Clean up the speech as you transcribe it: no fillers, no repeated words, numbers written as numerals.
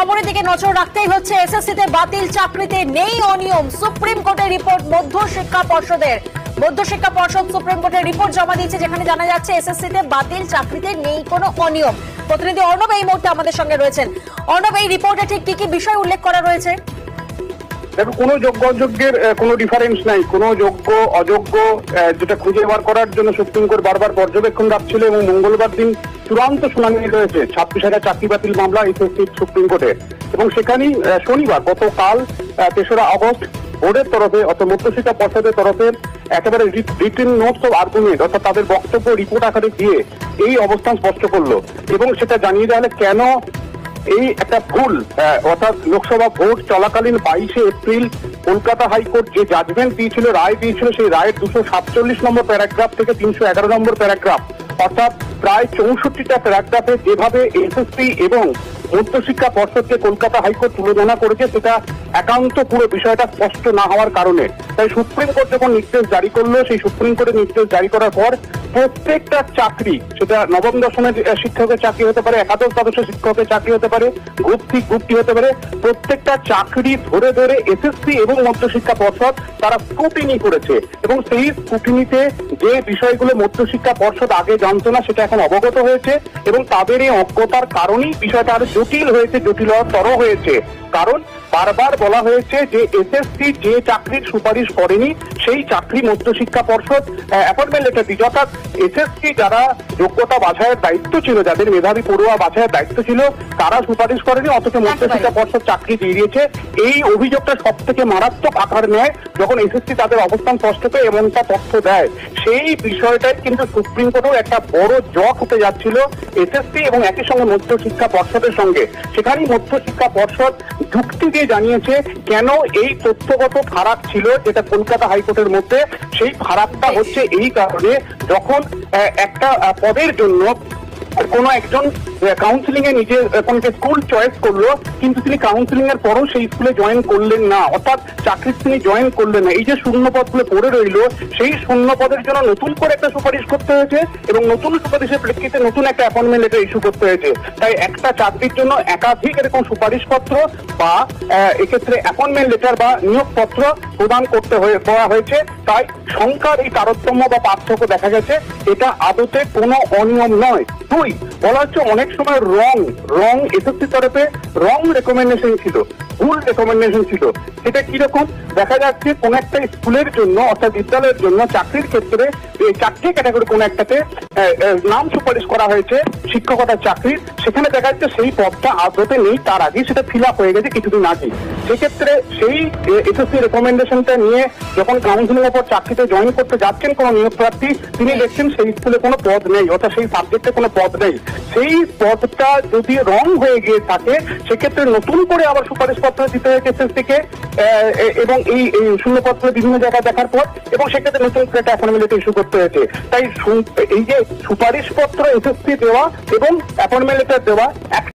খবরের দিকে নজর রাখতেই হচ্ছে। এসএসসিতে বাতিল চাকরিতে নেই অনিয়ম, সুপ্রিম কোর্টের রিপোর্ট মধ্যশিক্ষা পর্ষদের। মধ্যশিক্ষা পর্ষদ সুপ্রিম কোর্টের রিপোর্ট জমা দিয়েছে, যেখানে জানা যাচ্ছে এসএসসিতে বাতিল চাকরিতে নেই কোনো অনিয়ম। প্রতিনিধি অর্ণব এই মুহূর্তে আমাদের সঙ্গে রয়েছেন। অর্ণব, এই রিপোর্টে ঠিক কি কি বিষয় উল্লেখ করা রয়েছে? দেখো, কোনো যোগ্য অযোগ্যের কোনো ডিফারেন্স নাই। কোনো যোগ্য অযোগ্য যেটা খুঁজে বার করার জন্য সুপ্রিম কোর্ট বারবার পর্যবেক্ষণ রাখছিল এবং মঙ্গলবার দিন চূড়ান্ত শুনানি রয়েছে 26,000 চাকরি বাতিল মামলা এসএসসি সুপ্রিম কোর্টে। এবং সেখানেই শনিবার গতকাল 3রা আগস্ট বোর্ডের তরফে অর্থাৎ মধ্যশিক্ষা পর্ষদের তরফে একেবারে রিটেন নোটস অফ আর্গুমেন্ট অর্থাৎ তাদের বক্তব্য রিপোর্ট আকারে দিয়ে এই অবস্থান স্পষ্ট করলো এবং সেটা জানিয়ে দেওয়া হলে কেন এই একটা ভুল অর্থাৎ লোকসভা ভোট চলাকালীন 22শে এপ্রিল কলকাতা হাইকোর্ট যে জাজমেন্ট দিয়েছিল, রায় দিয়েছিল, সেই রায়ের 247 নম্বর প্যারাগ্রাফ থেকে 311 নম্বর প্যারাগ্রাফ অর্থাৎ প্রায় 64টা প্যারাগ্রাফে যেভাবে এসএসসি এবং মধ্যশিক্ষা পর্ষদকে কলকাতা হাইকোর্ট তুলনা করেছে, সেটা একান্ত পুরো বিষয়টা স্পষ্ট না হওয়ার কারণে তাই সুপ্রিম কোর্ট যখন নির্দেশ জারি করলো, সেই সুপ্রিম কোর্টের নির্দেশ জারি করার পর প্রত্যেকটা চাকরি, সেটা নবম দশমের শিক্ষকের চাকরি হতে পারে, একাদশ দ্বাদশ শিক্ষকের চাকরি হতে পারে, গ্রুপ সি গ্রুপ টি হতে পারে, প্রত্যেকটা চাকরি ধরে ধরে এসএসসি এবং মধ্যশিক্ষা পর্ষদ তারা স্ক্রুটিনি করেছে এবং সেই স্ক্রুটিনিতে যে বিষয়গুলো মধ্যশিক্ষা পর্ষদ আগে জানতো না সেটা এখন অবগত হয়েছে এবং তাদের এই অজ্ঞতার কারণেই বিষয়টা আরো জটিল হয়েছে, জটিলতর হয়েছে। কারণ বারবার বলা হয়েছে যে এসএসসি যে চাকরির সুপারিশ করেনি সেই চাকরি মধ্যশিক্ষা পর্ষদ অ্যাপয়েন্টমেন্ট লেটার দিয়েছে। অর্থাৎ এসএসসি যারা যোগ্যতা বাছাইয়ের দায়িত্ব ছিল, যাদের মেধাবী পড়ুয়া বাছাইয়ের দায়িত্ব ছিল, তারা সুপারিশ করেনি, অথচ মধ্যশিক্ষা পর্ষদ চাকরি দিয়ে দিয়েছে। এই অভিযোগটা সব থেকে মারাত্মক আকার নেয় যখন এসএসসি তাদের অবস্থান স্পষ্টকে এমনটা তথ্য দেয়। সেই বিষয়টাই কিন্তু সুপ্রিম কোর্টেও একটা বড় জট হতে যাচ্ছিল এসএসসি এবং একই সঙ্গে মধ্যশিক্ষা পর্ষদের সঙ্গে। সেখানেই মধ্যশিক্ষা পর্ষদ যুক্তি দিয়ে জানিয়েছে কেন এই তথ্যগত ফারাক ছিল যেটা কলকাতা হাইকোর্টের মধ্যে। সেই ফারাকটা হচ্ছে এই কারণে, যখন একটা পদের জন্য কোনো একজন কাউন্সিলিং এ নিজের কোন স্কুল চয়েস করলো, কিন্তু তিনি কাউন্সিলিং এর পরও সেই স্কুলে জয়েন করলেন না, অর্থাৎ চাকরি তিনি জয়েন করলেন না। এই যে শূন্য পদগুলো পড়ে রইলো, সেই শূন্য পদের জন্য নতুন করে একটা সুপারিশ করতে হয়েছে এবং নতুন সুপারিশের প্রেক্ষিতে নতুন একটা অ্যাপয়েন্টমেন্ট লেটার ইস্যু করতে হয়েছে। তাই একটা চাকরির জন্য একাধিক এরকম সুপারিশপত্র বা এক্ষেত্রে অ্যাপয়েন্টমেন্ট লেটার বা নিয়োগপত্র প্রদান করতে করা হয়েছে। তাই সংখ্যার এই তারতম্য বা পার্থক্য দেখা গেছে, এটা আদতে কোনো অনিয়ম নয়। বলা হচ্ছে অনেক সময় রং এসএসসি তরফে রং রেকমেন্ডেশন ছিল, ভুল রেকমেন্ডেশন ছিল। সেটা কিরকম দেখা যাচ্ছে, কোন একটা স্কুলের জন্য অর্থাৎ বিদ্যালয়ের জন্য চাকরির ক্ষেত্রে চাকরি ক্যাটাগরি কোন একটাতে নাম সুপারিশ করা হয়েছে শিক্ষকতার চাকরির, সেখানে দেখা যাচ্ছে সেই পদটা আদতে নেই, তার আগে সেটা ফিল আপ হয়ে গেছে কিছুদিন আগে। সেক্ষেত্রে সেই এসএসসি রেকমেন্ডেশনটা নিয়ে যখন কাউন্সিলিং এর পর চাকরিতে জয়েন করতে যাচ্ছেন কোনো নিয়োগ প্রার্থী, তিনি দেখছেন সেই স্কুলে কোনো পদ নেই, অর্থাৎ সেই সাবজেক্টে কোনো পদ নেই। সেই পদটা যদি রং হয়ে গিয়ে থাকে, সেক্ষেত্রে নতুন করে আবার সুপারিশপত্র দিতে হয়েছে এসএসসিকে এবং এই শূন্যপত্র বিভিন্ন জায়গায় দেখার পর, এবং সেক্ষেত্রে নতুন করে একটা অ্যাপয়েন্টমেন্ট লেটার ইস্যু করতে হয়েছে। তাই এই যে সুপারিশপত্র এসএসসি দেওয়া এবং অ্যাপয়েন্টমেন্ট লেটার দেওয়া